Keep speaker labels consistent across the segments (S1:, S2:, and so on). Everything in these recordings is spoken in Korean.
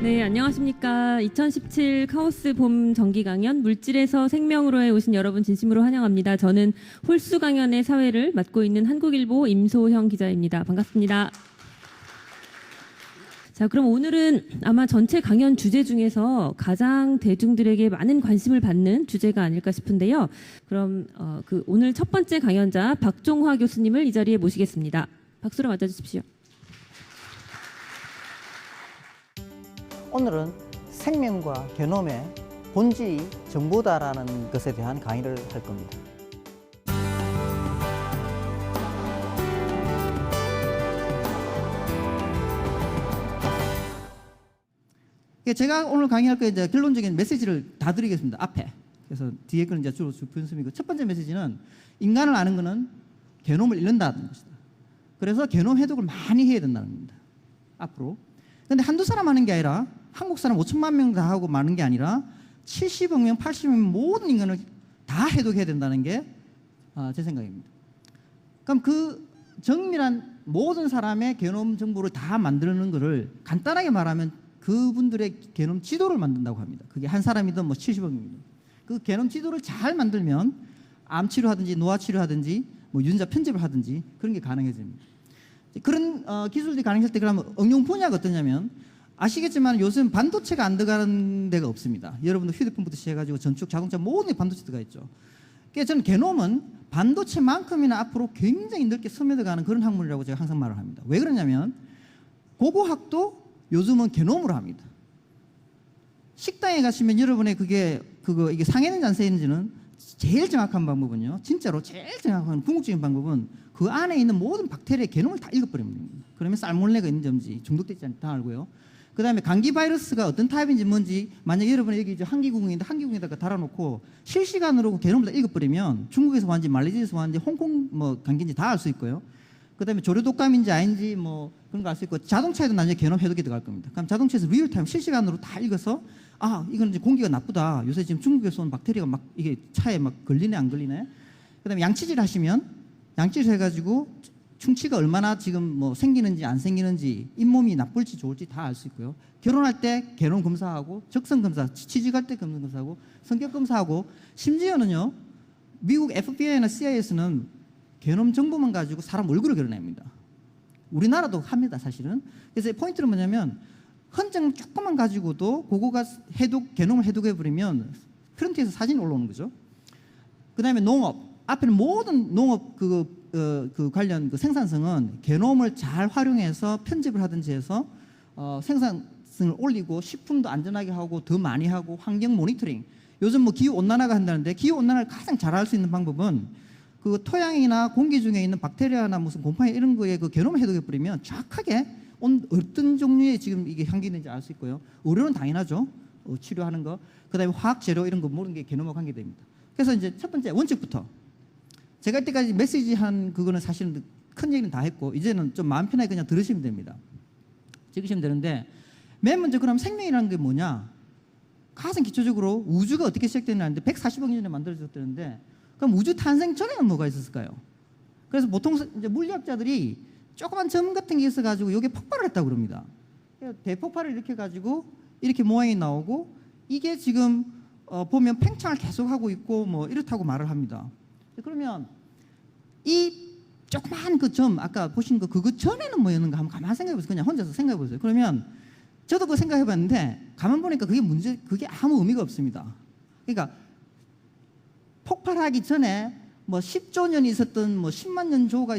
S1: 네, 안녕하십니까. 2017 카오스 봄 정기 강연 물질에서 생명으로에 오신 여러분 진심으로 환영합니다. 저는 홀수 강연의 사회를 맡고 있는 한국일보 임소형 기자입니다. 반갑습니다. 자, 그럼 오늘은 아마 전체 강연 주제 중에서 가장 대중들에게 많은 관심을 받는 주제가 아닐까 싶은데요. 그럼 오늘 첫 번째 강연자 박종화 교수님을 이 자리에 모시겠습니다. 박수로 맞아주십시오.
S2: 오늘은 생명과 게놈의 본질이 정보다라는 것에 대한 강의를 할 겁니다. 제가 오늘 강의할 거 이제 결론적인 메시지를 다 드리겠습니다. 앞에. 그래서 뒤에 거는 이제 주로 분석이고, 첫 번째 메시지는 인간을 아는 것은 게놈을 잃는다는 것이다. 그래서 게놈 해독을 많이 해야 된다는 겁니다. 앞으로. 근데 한두 사람 하는 게 아니라 한국 사람 5천만 명 다 하고 많은 게 아니라 70억 명, 80억 명 모든 인간을 다 해독해야 된다는 게 제 생각입니다. 그럼 그 정밀한 모든 사람의 게놈 정보를 다 만드는 것을 간단하게 말하면 그분들의 게놈 지도를 만든다고 합니다. 그게 한 사람이든 뭐 70억 명이든 그 게놈 지도를 잘 만들면 암 치료하든지 노화 치료하든지 뭐 유전자 편집을 하든지 그런 게 가능해집니다. 그런 기술들이 가능할 때 그러면 응용 분야가 어떠냐면 아시겠지만 요즘 반도체가 안 들어가는 데가 없습니다. 여러분들 휴대폰부터 시작해가지고 전축, 자동차 모든 데 반도체 들어가 있죠. 그래서 저는 게놈은 반도체만큼이나 앞으로 굉장히 넓게 스며들어가는 그런 학문이라고 제가 항상 말을 합니다. 왜 그러냐면 고고학도 요즘은 게놈으로 합니다. 식당에 가시면 여러분의 이게 상해는지 안 상해는지는 제일 정확한 방법은요. 진짜로 제일 정확한 궁극적인 방법은 그 안에 있는 모든 박테리아의 게놈을 다 읽어버립니다. 그러면 살몬ел라가 있는지 없는지 중독되지 않다 알고요. 그 다음에 감기 바이러스가 어떤 타입인지 뭔지 만약 여러분이 여기 이제 한기국인데 한기국에다가 달아놓고 실시간으로 게놈을 다 읽어버리면 중국에서 왔는지 말레이시아에서 왔는지 홍콩 뭐 감기인지 다 알 수 있고요. 그 다음에 조류독감인지 아닌지 뭐 그런 거 알 수 있고 자동차에도 나중에 게놈 해독이 들어갈 겁니다. 그럼 자동차에서 리얼타임 실시간으로 다 읽어서 이건 이제 공기가 나쁘다. 요새 지금 중국에서 온 박테리아가 막 이게 차에 막 걸리네 안 걸리네. 그 다음에 양치질 하시면 양치질 해가지고 충치가 얼마나 지금 뭐 생기는지 안 생기는지 잇몸이 나쁠지 좋을지 다 알 수 있고요. 결혼할 때 게놈 검사하고 적성 검사, 취직할 때 게놈 검사하고 성격 검사하고 심지어는요 미국 FBI나 CIA에서는 게놈 정보만 가지고 사람 얼굴을 결혼합니다. 우리나라도 합니다 사실은. 그래서 포인트는 뭐냐면 흔적 조금만 가지고도 그거가 게놈을 해독해버리면 프런트에서 사진이 올라오는 거죠. 그 다음에 농업 앞에는 모든 농업 그 관련 그 생산성은 게놈을 잘 활용해서 편집을 하든지 해서 생산성을 올리고 식품도 안전하게 하고 더 많이 하고 환경 모니터링. 요즘 뭐 기후 온난화가 한다는데 기후 온난화를 가장 잘 할 수 있는 방법은 그 토양이나 공기 중에 있는 박테리아나 무슨 곰팡이 이런 거에 그 게놈을 해독해 버리면 정확하게 어떤 종류의 지금 이게 향기 있는지 알 수 있고요. 의료는 당연하죠. 치료하는 거. 그다음에 화학 재료 이런 거 모든 게 게놈하고 관계됩니다. 그래서 이제 첫 번째 원칙부터 제가 이때까지 메시지 한 그거는 사실은 큰 얘기는 다 했고 이제는 좀 마음 편하게 그냥 들으시면 됩니다. 찍으시면 되는데 맨 먼저 그럼 생명이라는 게 뭐냐? 가장 기초적으로 우주가 어떻게 시작됐냐는데 140억 년 전에 만들어졌다는데 그럼 우주 탄생 전에는 뭐가 있었을까요? 그래서 보통 이제 물리학자들이 조그만 점 같은 게 있어가지고 이게 폭발을 했다고 그럽니다. 대폭발을 일으켜가지고 이렇게 모양이 나오고 이게 지금 보면 팽창을 계속하고 있고 뭐 이렇다고 말을 합니다. 그러면 이 조그만 그 점 아까 보신 거 그거 전에는 뭐였는가 한번 가만 생각해 보세요. 그냥 혼자서 생각해 보세요. 그러면 저도 그거 생각해 봤는데 가만 보니까 그게 아무 의미가 없습니다. 그러니까 폭발하기 전에 뭐 10조 년이 있었던 뭐 10만 년 조가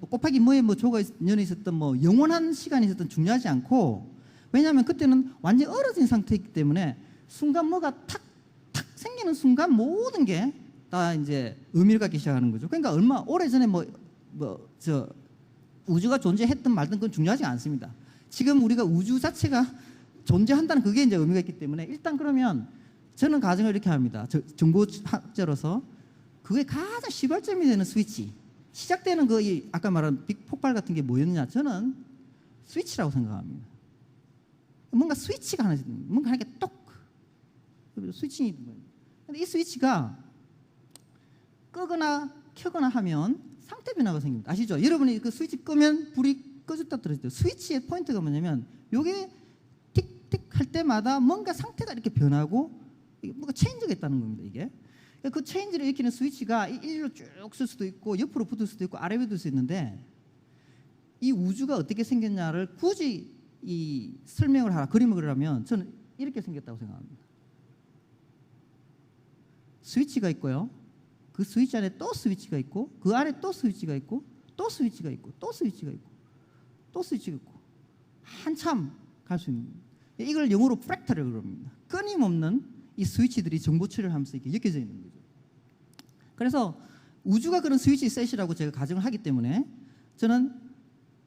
S2: 곱하기 조가 년이 있었던 뭐 영원한 시간이 있었던 중요하지 않고 왜냐하면 그때는 완전히 얼어진 상태이기 때문에 순간 뭐가 탁 생기는 순간 모든 게 다 이제 의미를 갖기 시작하는 거죠. 그러니까 얼마 오래전에 우주가 존재했든 말든 그건 중요하지 않습니다. 지금 우리가 우주 자체가 존재한다는 그게 이제 의미가 있기 때문에 일단 그러면 저는 가정을 이렇게 합니다. 정보학자로서 그게 가장 시발점이 되는 스위치 시작되는 아까 말한 빅 폭발 같은 게 뭐였느냐 저는 스위치라고 생각합니다. 뭔가 스위치가 하나 뭔가 이렇게 똑 스위칭이 있는 거예요. 근데 이 스위치가 끄거나 켜거나 하면 상태 변화가 생깁니다. 아시죠? 여러분이 그 스위치 끄면 불이 꺼졌다 떨어졌다. 스위치의 포인트가 뭐냐면 요게 할 때마다 뭔가 상태가 이렇게 변하고 뭔가 체인지가 있다는 겁니다. 이게 그 체인지를 일으키는 스위치가 일로 쭉 쓸 수도 있고 옆으로 붙을 수도 있고 아래로 붙을 수 있는데 이 우주가 어떻게 생겼냐를 굳이 이 설명을 하라 그림을 그리라면 저는 이렇게 생겼다고 생각합니다. 스위치가 있고요. 그 스위치 안에 또 스위치가 있고 그 안에 또 스위치가 있고 또 스위치가 있고 또 스위치가 있고 또 스위치가 있고 한참 갈 수 있는 이걸 영어로 프랙탈이라고 그럽니다. 끊임없는 이 스위치들이 정보 처리를 하면서 이렇게 엮여져 있는 거죠. 그래서 우주가 그런 스위치 셋이라고 제가 가정을 하기 때문에 저는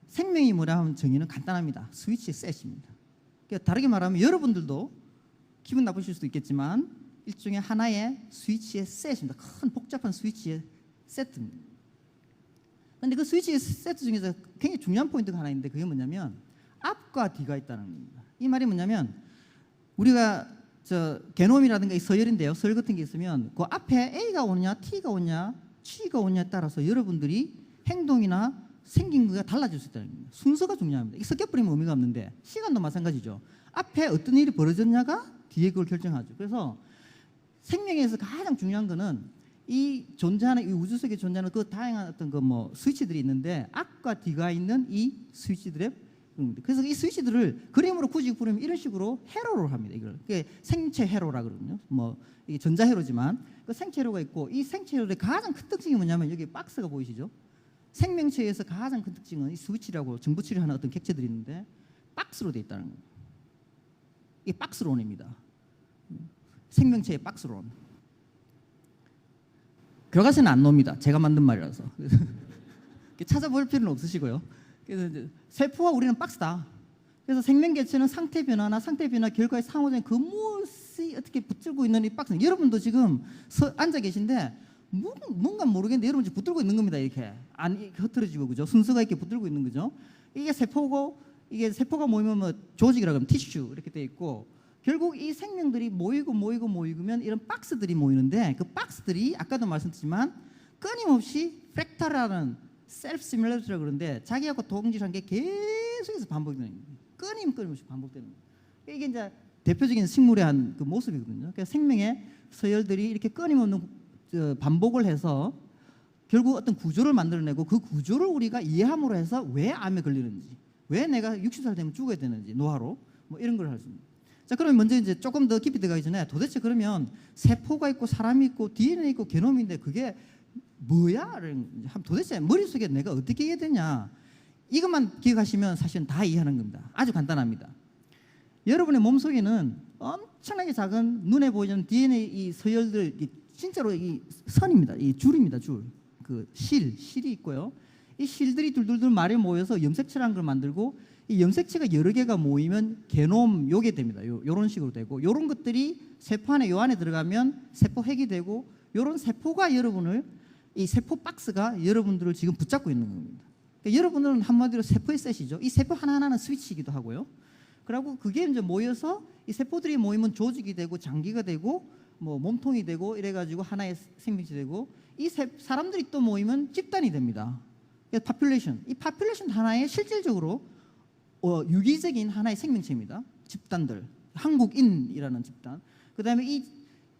S2: 생명이 뭐라 하면 정의는 간단합니다. 스위치 셋입니다. 그러니까 다르게 말하면 여러분들도 기분 나쁘실 수도 있겠지만 일종의 하나의 스위치의 셋입니다. 큰 복잡한 스위치의 세트입니다. 그런데 그 스위치의 세트 중에서 굉장히 중요한 포인트가 하나 있는데 그게 뭐냐면 앞과 뒤가 있다는 겁니다. 이 말이 뭐냐면 우리가 저 게놈이라든가 이 서열인데요. 서열 같은 게 있으면 그 앞에 A가 오냐 T가 오냐 G가 오냐에 따라서 여러분들이 행동이나 생긴 거가 달라질 수 있다는 겁니다. 순서가 중요합니다. 이 섞여버리면 의미가 없는데 시간도 마찬가지죠. 앞에 어떤 일이 벌어졌냐가 뒤에 그걸 결정하죠. 그래서 생명에서 가장 중요한 거는 이 존재하는 이 우주 속에 존재하는 그 다양한 어떤 그 뭐 스위치들이 있는데 앞과 뒤가 있는 이 스위치들의 그래서 이 스위치들을 그림으로 굳이 부르면 이런 식으로 회로를 합니다. 이걸 생체 회로라 그러거든요. 뭐 이게 전자 회로지만 그 생체 회로가 있고 이 생체 회로의 가장 큰 특징이 뭐냐면 여기 박스가 보이시죠? 생명체에서 가장 큰 특징은 이 스위치라고 정보 처리하는 어떤 객체들이 있는데 박스로 되어 있다는 거예요. 이게 박스론입니다. 생명체의 박스론. 교과서는 안 나옵니다. 제가 만든 말이라서 찾아볼 필요는 없으시고요. 그래서 이제 세포와 우리는 박스다. 그래서 생명 개체는 상태 변화나 상태 변화 결과의 상호작용 그 무엇이 어떻게 붙들고 있는 이 박스. 여러분도 지금 앉아 계신데 뭔가 모르겠는데 여러분 지금 붙들고 있는 겁니다. 이렇게 안 흐트러지고 그죠? 순서가 이렇게 붙들고 있는 거죠. 이게 세포고 이게 세포가 모이면 뭐 조직이라고 하면 티슈 이렇게 돼 있고 결국 이 생명들이 모이면 이런 박스들이 모이는데 그 박스들이 아까도 말씀드렸지만 끊임없이 프랙탈이라는 셀프 시뮬레이터라고 그러는데 자기하고 동질한 게 계속해서 반복되는 거예요. 끊임없이 반복되는 거예요. 이게 이제 대표적인 식물의 한 그 모습이거든요. 그러니까 생명의 서열들이 이렇게 끊임없는 반복을 해서 결국 어떤 구조를 만들어내고 그 구조를 우리가 이해함으로 해서 왜 암에 걸리는지, 왜 내가 60살 되면 죽어야 되는지 노화로 뭐 이런 걸 할 수 있습니다. 자, 그러면 먼저 이제 조금 더 깊이 들어가기 전에 도대체 그러면 세포가 있고 사람이 있고 DNA 있고 게놈인데 그게 뭐야? 도대체 머릿속에 내가 어떻게 이해해야 되냐? 이것만 기억하시면 사실은 다 이해하는 겁니다. 아주 간단합니다. 여러분의 몸속에는 엄청나게 작은 눈에 보이는 DNA 이 서열들 진짜로 이 선입니다. 이 줄입니다. 줄. 그 실이 있고요. 이 실들이 둘둘둘 말에 모여서 염색체라는 걸 만들고 이 염색체가 여러 개가 모이면 게놈 요게 됩니다. 요런 식으로 되고 요런 것들이 세포 안에 요 안에 들어가면 세포핵이 되고 요런 세포가 여러분을 이 세포 박스가 여러분들을 지금 붙잡고 있는 겁니다. 그러니까 여러분들은 한마디로 세포의 셋이죠. 이 세포 하나하나는 스위치이기도 하고요. 그리고 그게 이제 모여서 이 세포들이 모이면 조직이 되고 장기가 되고 뭐 몸통이 되고 이래가지고 하나의 생명체 되고 이 사람들이 또 모이면 집단이 됩니다. 그러니까 파퓰레이션. 이 파퓰레이션 하나의 실질적으로 유기적인 하나의 생명체입니다. 집단들. 한국인이라는 집단. 그 다음에 이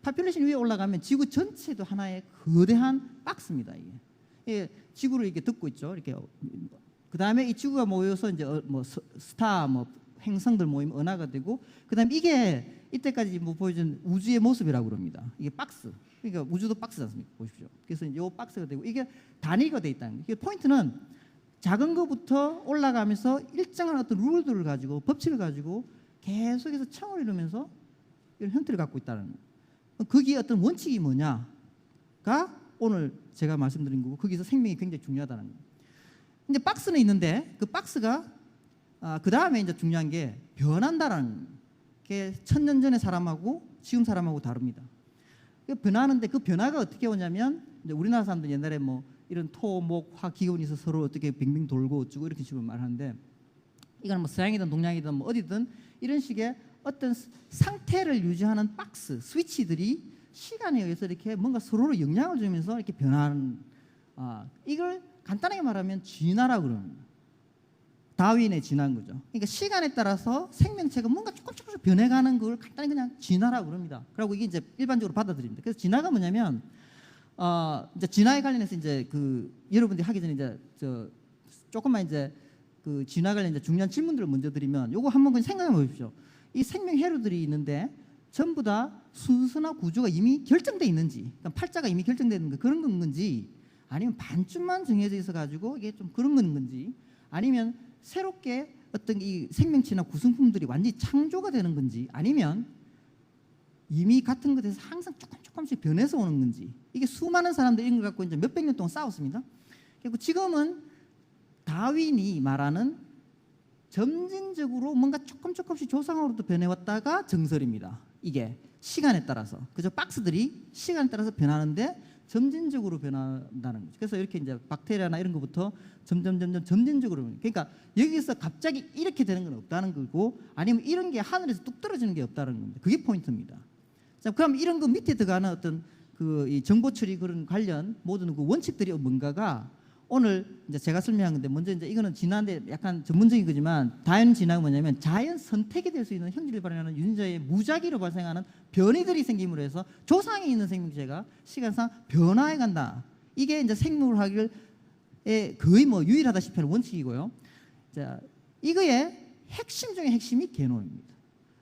S2: 파퓰레이션 위에 올라가면 지구 전체도 하나의 거대한 박스입니다. 이게 지구를 이렇게 덮고 있죠. 이렇게. 그 다음에 이 지구가 모여서 이제 뭐 스타, 뭐 행성들 모이면 은하가 되고, 그 다음에 이게 이때까지 뭐 보여준 우주의 모습이라고 그럽니다. 이게 박스. 그러니까 우주도 박스지 않습니까? 보십시오. 그래서 이제 이 박스가 되고 이게 단위가 돼 있다는 거예요. 포인트는 작은 것부터 올라가면서 일정한 어떤 룰들을 가지고 법칙을 가지고 계속해서 청을 이루면서 이런 형태를 갖고 있다는 거예요. 거기에 어떤 원칙이 뭐냐가 오늘 제가 말씀드린 거고 거기서 생명이 굉장히 중요하다는 거예요. 이제 박스는 있는데 그 박스가 그 다음에 이제 중요한 게 변한다라는 게 1000년 전의 사람하고 지금 사람하고 다릅니다. 변하는데 그 변화가 어떻게 오냐면 이제 우리나라 사람들 옛날에 뭐 이런 토, 목, 화 기운이 있어서 서로 어떻게 빙빙 돌고 어쩌고 이렇게 식으로 말하는데 이건 뭐 서양이든 동양이든 뭐 어디든 이런 식의 어떤 상태를 유지하는 박스, 스위치들이 시간에 의해서 이렇게 뭔가 서로를 영향을 주면서 이렇게 변하는 이걸 간단하게 말하면 진화라고 그럽니다. 다윈의 진화인 거죠. 그러니까 시간에 따라서 생명체가 뭔가 조금씩 변해가는 걸 간단히 그냥 진화라고 그럽니다. 그리고 이게 이제 일반적으로 받아들입니다. 그래서 진화가 뭐냐면 이제 진화에 관련해서 이제 그 여러분들이 하기 전에 이제 조금만 이제 그 진화 관련 이제 중요한 질문들을 먼저 드리면 요거 한번 그냥 생각해 보십시오. 이 생명 회로들이 있는데 전부 다 순서나 구조가 이미 결정돼 있는지, 그러니까 팔자가 이미 결정돼 있는 거 그런 건지, 아니면 반쯤만 정해져 있어 가지고 이게 좀 그런 건지, 아니면 새롭게 어떤 이 생명체나 구성품들이 완전히 창조가 되는 건지, 아니면 이미 같은 것에서 항상 조금씩 변해서 오는 건지, 이게 수많은 사람들이 이런 걸 갖고 이제 몇백 년 동안 싸웠습니다. 그리고 지금은 다윈이 말하는 점진적으로 뭔가 조금씩 조상으로부터 변해왔다가 정설입니다. 이게 시간에 따라서, 그죠? 박스들이 시간에 따라서 변하는데 점진적으로 변한다는 거죠. 그래서 이렇게 이제 박테리아나 이런 것부터 점진적으로, 그러니까 여기서 갑자기 이렇게 되는 건 없다는 거고, 아니면 이런 게 하늘에서 뚝 떨어지는 게 없다는 겁니다. 그게 포인트입니다. 자, 그럼 이런 거 밑에 들어가는 어떤 그 이 정보 처리 그런 관련 모든 그 원칙들이 뭔가가 오늘 이제 제가 설명한 건데, 먼저 이제 이거는 진화인데 약간 전문적인 거지만, 자연 진화가 뭐냐면 자연 선택이 될 수 있는 형질을 발현하는 유전자의 무작위로 발생하는 변이들이 생김으로 해서 조상에 있는 생명체가 시간상 변화해 간다. 이게 이제 생물학의 거의 뭐 유일하다시피 하는 원칙이고요. 자, 이거의 핵심 중에 핵심이 게놈입니다.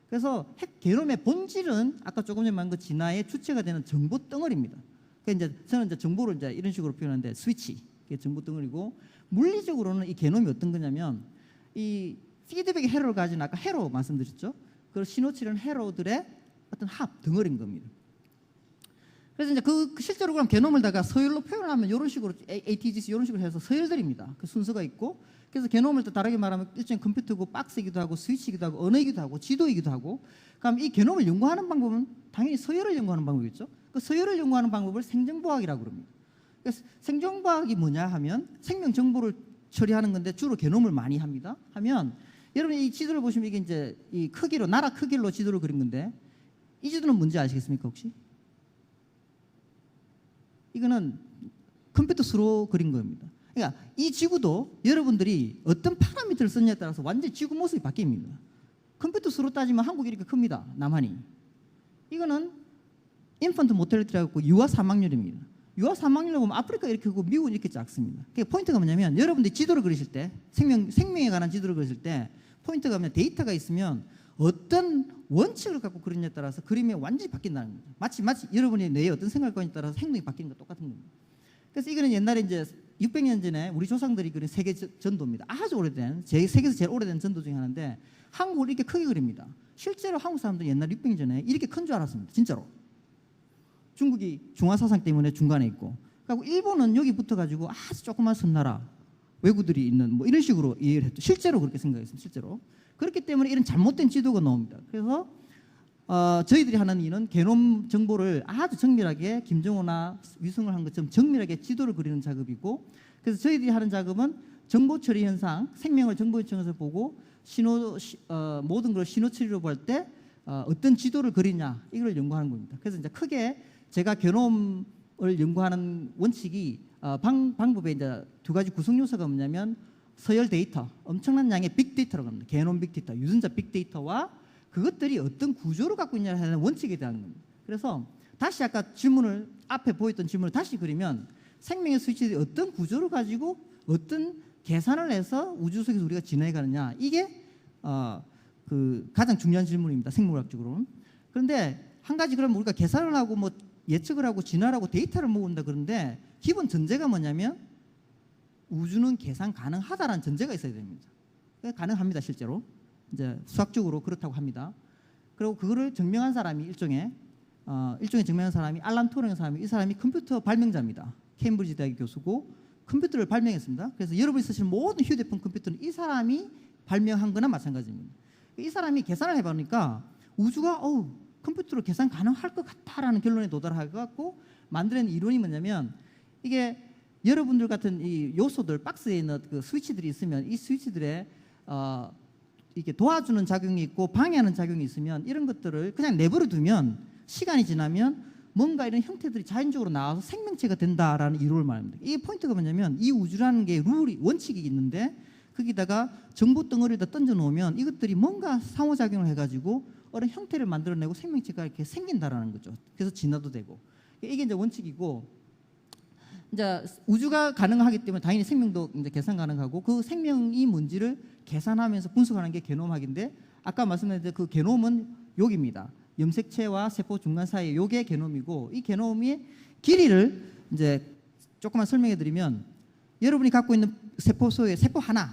S2: 그래서 게놈의 본질은 아까 조금 전에 말한 그 진화의 주체가 되는 정보 덩어리입니다. 그러니까 이제 저는 이제 정보를 이제 이런 식으로 표현하는데, 스위치, 이게 정보 덩어리고, 물리적으로는 이 게놈이 어떤 거냐면 이 피드백의 회로를 가진, 아까 회로 말씀드렸죠. 그 신호치는 회로들의 어떤 합 덩어리인 겁니다. 그래서 이제 그 실제로 그럼 게놈을다가 서열로 표현하면 이런 식으로 ATGC 이런 식으로 해서 서열들입니다. 그 순서가 있고, 그래서 게놈을 또 다르게 말하면 일종의 컴퓨터고 박스이기도 하고 스위치이기도 하고 언어이기도 하고 지도이기도 하고. 그럼 이 게놈을 연구하는 방법은 당연히 서열을 연구하는 방법이겠죠. 그 서열을 연구하는 방법을 생정보학이라고 합니다. 그래서 생정보학이 뭐냐 하면 생명 정보를 처리하는 건데 주로 게놈을 많이 합니다. 하면 여러분 이 지도를 보시면 이게 이제 이 크기로, 나라 크기로 지도를 그린 건데, 이 지도는 뭔지 아시겠습니까 혹시? 이거는 컴퓨터 수로 그린 겁니다. 그러니까 이 지구도 여러분들이 어떤 파라미터를 썼냐에 따라서 완전히 지구 모습이 바뀝니다. 컴퓨터 수로 따지면 한국이 이렇게 큽니다. 남한이. 이거는 인펀트 모텔리티라고 하고 유아 사망률입니다. 유아 사망률을 보면 아프리카 이렇게 크고 미국은 이렇게 작습니다. 그러니까 포인트가 뭐냐면 여러분들이 지도를 그리실 때, 생명에 관한 지도를 그리실 때 포인트가 뭐냐면 데이터가 있으면 어떤 원칙을 갖고 그리냐에 따라서 그림이 완전히 바뀐다는 거죠. 마치 여러분이 뇌에 어떤 생각관에 따라서 행동이 바뀌는 것 똑같은 겁니다. 그래서 이거는 옛날에 이제 600년 전에 우리 조상들이 그린 세계 전도입니다. 아주 오래된, 세계에서 제일 오래된 전도 중에 하나인데, 한국을 이렇게 크게 그립니다. 실제로 한국 사람들은 옛날 600년 전에 이렇게 큰 줄 알았습니다. 진짜로. 중국이 중화사상 때문에 중간에 있고, 그리고 일본은 여기 붙어가지고 아주 조그만 섬나라, 왜구들이 있는 뭐 이런 식으로 이해를 했죠. 실제로 그렇게 생각했습니다. 실제로. 그렇기 때문에 이런 잘못된 지도가 나옵니다. 그래서 저희들이 하는 일은 게놈 정보를 아주 정밀하게 김정호나 위성을 한 것처럼 정밀하게 지도를 그리는 작업이고, 그래서 저희들이 하는 작업은 정보 처리 현상, 생명을 정보 요청에서 보고 모든 걸 신호 처리로 볼 때 어떤 지도를 그리냐, 이걸 연구하는 겁니다. 그래서 이제 크게 제가 게놈을 연구하는 원칙이 방법에 이제 두 가지 구성 요소가 뭐냐면, 서열 데이터, 엄청난 양의 빅데이터라고 합니다. 게놈 빅데이터, 유전자 빅데이터와 그것들이 어떤 구조를 갖고 있냐는 원칙에 대한 겁니다. 그래서 다시 아까 질문을, 앞에 보였던 질문을 다시 그리면, 생명의 스위치들이 어떤 구조를 가지고 어떤 계산을 해서 우주 속에서 우리가 진화해 가느냐, 이게 그 가장 중요한 질문입니다. 생물학적으로는. 그런데 한 가지, 그럼 우리가 계산을 하고 뭐 예측을 하고 진화를 하고 데이터를 모은다 그런데, 기본 전제가 뭐냐면 우주는 계산 가능하다라는 전제가 있어야 됩니다. 가능합니다. 실제로 이제 수학적으로 그렇다고 합니다. 그리고 그거를 증명한 사람이 일종의 증명한 사람이 알란 투링이라는 사람이, 이 사람이 컴퓨터 발명자입니다. 케임브리지 대학의 교수고 컴퓨터를 발명했습니다. 그래서 여러분이 쓰시는 모든 휴대폰 컴퓨터는 이 사람이 발명한 거나 마찬가지입니다. 이 사람이 계산을 해보니까 우주가 컴퓨터로 계산 가능할 것 같다라는 결론에 도달해갖고 만들어낸 이론이 뭐냐면, 이게 여러분들 같은 이 요소들, 박스에 있는 그 스위치들이 있으면 이 스위치들에 이렇게 도와주는 작용이 있고 방해하는 작용이 있으면, 이런 것들을 그냥 내버려 두면 시간이 지나면 뭔가 이런 형태들이 자연적으로 나와서 생명체가 된다라는 이론을 말합니다. 이 포인트가 뭐냐면, 이 우주라는 게 룰이, 원칙이 있는데 거기다가 정보 덩어리에다 던져 놓으면 이것들이 뭔가 상호작용을 해가지고 어떤 형태를 만들어내고 생명체가 이렇게 생긴다라는 거죠. 그래서 진화도 되고 이게 이제 원칙이고, 이제 우주가 가능하기 때문에 당연히 생명도 이제 계산 가능하고, 그 생명이 뭔지를 계산하면서 분석하는 게 게놈학인데, 아까 말씀드린 그 게놈은 여기입니다. 염색체와 세포 중간 사이에 요게 게놈이고, 이 게놈의 길이를 이제 조금만 설명해 드리면, 여러분이 갖고 있는 세포 소의 세포 하나,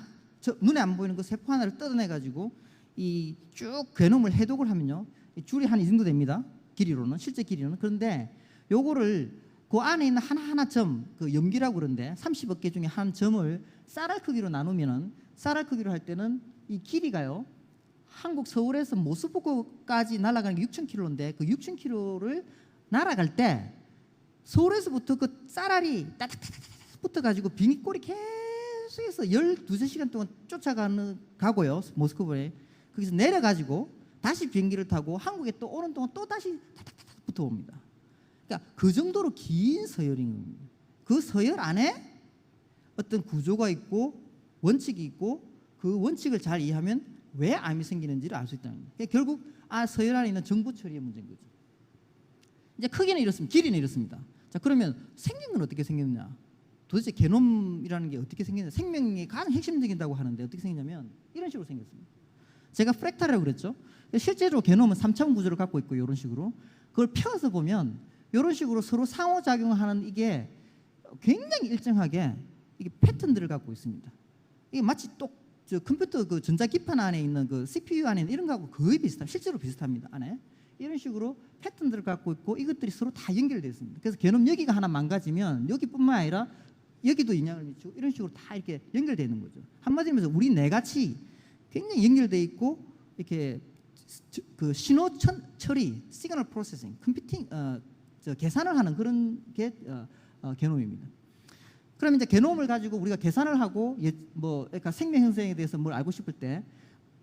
S2: 눈에 안 보이는 그 세포 하나를 뜯어내 가지고 이 쭉 게놈을 해독을 하면요, 줄이 한 이 정도 됩니다. 길이로는, 실제 길이로는. 그런데 요거를 그 안에 있는 하나하나 점, 그 염기라고 그러는데 30억 개 중에 한 점을 쌀알 크기로 나누면은, 쌀알 크기로 할 때는 이 길이가요, 한국 서울에서 모스크바까지 날아가는 게 6,000km인데 그 6,000km를 날아갈 때 서울에서부터 그 쌀알이 따닥따닥 붙어가지고 비행기꼴이 계속해서 12~13시간 동안 쫓아가고요, 모스크바에. 거기서 내려가지고 다시 비행기를 타고 한국에 또 오는 동안 또 다시 타닥타닥 붙어옵니다. 그러니까 그 정도로 긴 서열인 겁니다. 그 서열 안에 어떤 구조가 있고 원칙이 있고, 그 원칙을 잘 이해하면 왜 암이 생기는지를 알 수 있다는 거예요. 그러니까 결국 서열 안에 있는 정보 처리의 문제인 거죠. 이제 크기는 이렇습니다. 길이는 이렇습니다. 자, 그러면 생긴 건 어떻게 생겼느냐? 도대체 게놈이라는 게 어떻게 생겼냐? 생명이 가장 핵심적이라고 하는데 어떻게 생겼냐면 이런 식으로 생겼습니다. 제가 프랙탈이라고 그랬죠. 실제로 게놈은 3차원 구조를 갖고 있고, 이런 식으로 그걸 펴서 보면 이런 식으로 서로 상호작용하는, 이게 굉장히 일정하게 이게 패턴들을 갖고 있습니다. 이게 마치 저 컴퓨터 그 전자기판 안에 있는 그 CPU 안에 있는 이런 거하고 거의 비슷합니다. 실제로 비슷합니다. 안에 이런 식으로 패턴들을 갖고 있고, 이것들이 서로 다 연결되어 있습니다. 그래서 게놈 여기가 하나 망가지면 여기뿐만 아니라 여기도 영향을 미치고, 이런 식으로 다 이렇게 연결되어 있는 거죠. 한마디로 해서 우리 뇌같이 굉장히 연결되어 있고, 이렇게 그 신호 처리, 시그널 프로세싱, 컴퓨팅, 계산을 하는 그런 게 게놈입니다. 그럼 이제 게놈을 가지고 우리가 계산을 하고, 그러니까 생명 형성에 대해서 뭘 알고 싶을 때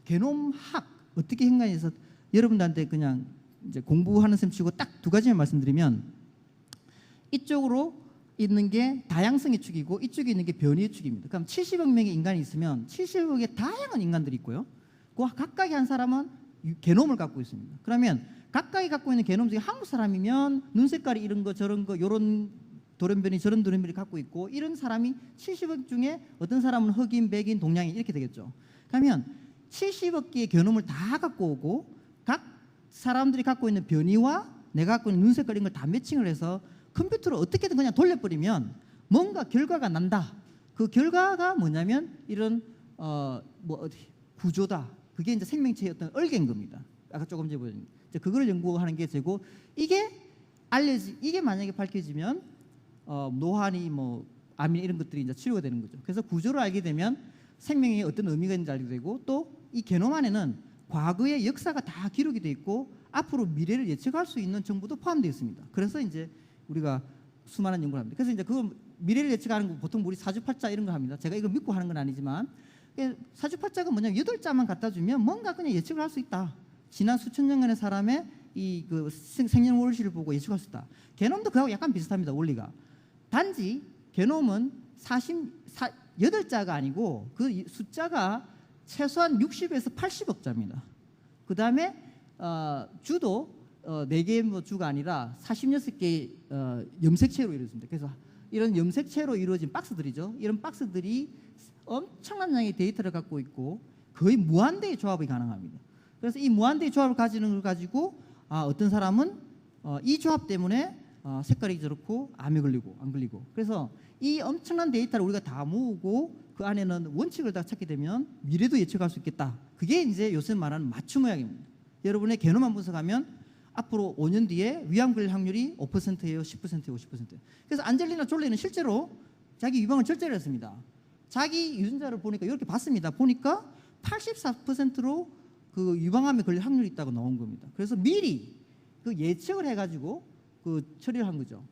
S2: 게놈학 어떻게 행간해서 여러분들한테 그냥 이제 공부하는 셈 치고 딱 두 가지만 말씀드리면, 이쪽으로 있는 게 다양성의 축이고 이쪽에 있는 게 변이의 축입니다. 그럼 70억 명의 인간이 있으면 70억의 다양한 인간들이 있고요. 그 각각의 한 사람은 게놈을 갖고 있습니다. 그러면 각각이 갖고 있는 게놈 중에 한국 사람이면 눈 색깔이 이런 거 저런 거, 요런 돌연변이 저런 돌연변이 갖고 있고, 이런 사람이 70억 중에 어떤 사람은 흑인, 백인, 동양인 이렇게 되겠죠. 그러면 70억 개의 게놈을 다 갖고 오고, 각 사람들이 갖고 있는 변이와 내가 갖고 있는 눈 색깔 이런 걸 다 매칭을 해서 컴퓨터로 어떻게든 그냥 돌려버리면 뭔가 결과가 난다. 그 결과가 뭐냐면 이런 구조다. 그게 이제 생명체의 어떤 얼개인 겁니다. 아까 조금 전에 보여준 그걸 연구하는 게 되고, 이게 만약에 밝혀지면 노화니 암이 이런 것들이 이제 치료가 되는 거죠. 그래서 구조를 알게 되면 생명에 어떤 의미가 있는지 알게 되고, 또 이 게놈 안에는 과거의 역사가 다 기록이 돼 있고 앞으로 미래를 예측할 수 있는 정보도 포함되어 있습니다. 그래서 이제 우리가 수많은 연구를 합니다. 그래서 이제 그 미래를 예측하는 거 보통 우리 사주팔자 이런 거 합니다. 제가 이거 믿고 하는 건 아니지만, 사주팔자가 뭐냐면 8자만 갖다 주면 뭔가 그냥 예측을 할 수 있다. 지난 수천 년간의 사람의 이 그 생년월일을 보고 예측할 수 있다. 게놈도 그하고 약간 비슷합니다. 원리가. 단지 게놈은 8자가 아니고 그 숫자가 최소한 60에서 80억 자입니다. 그 다음에 주도 4개의 주가 아니라 46개의 염색체로 이루어집니다. 그래서 이런 염색체로 이루어진 박스들이죠. 이런 박스들이 엄청난 양의 데이터를 갖고 있고 거의 무한대의 조합이 가능합니다. 그래서 이 무한대의 조합을 가지는 걸 가지고 어떤 사람은 이 조합 때문에 색깔이 저렇고 암에 걸리고 안 걸리고, 그래서 이 엄청난 데이터를 우리가 다 모으고 그 안에는 원칙을 다 찾게 되면 미래도 예측할 수 있겠다. 그게 이제 요새 말하는 맞춤의학입니다. 여러분의 게놈만 분석하면 앞으로 5년 뒤에 위암 걸릴 확률이 5%예요, 10%예요, 50%예요. 그래서 안젤리나 졸리는 실제로 자기 유방을 절제를 했습니다. 자기 유전자를 보니까 이렇게 봤습니다. 보니까 84%로 그 유방암에 걸릴 확률이 있다고 나온 겁니다. 그래서 미리 그 예측을 해가지고 그 처리를 한 거죠.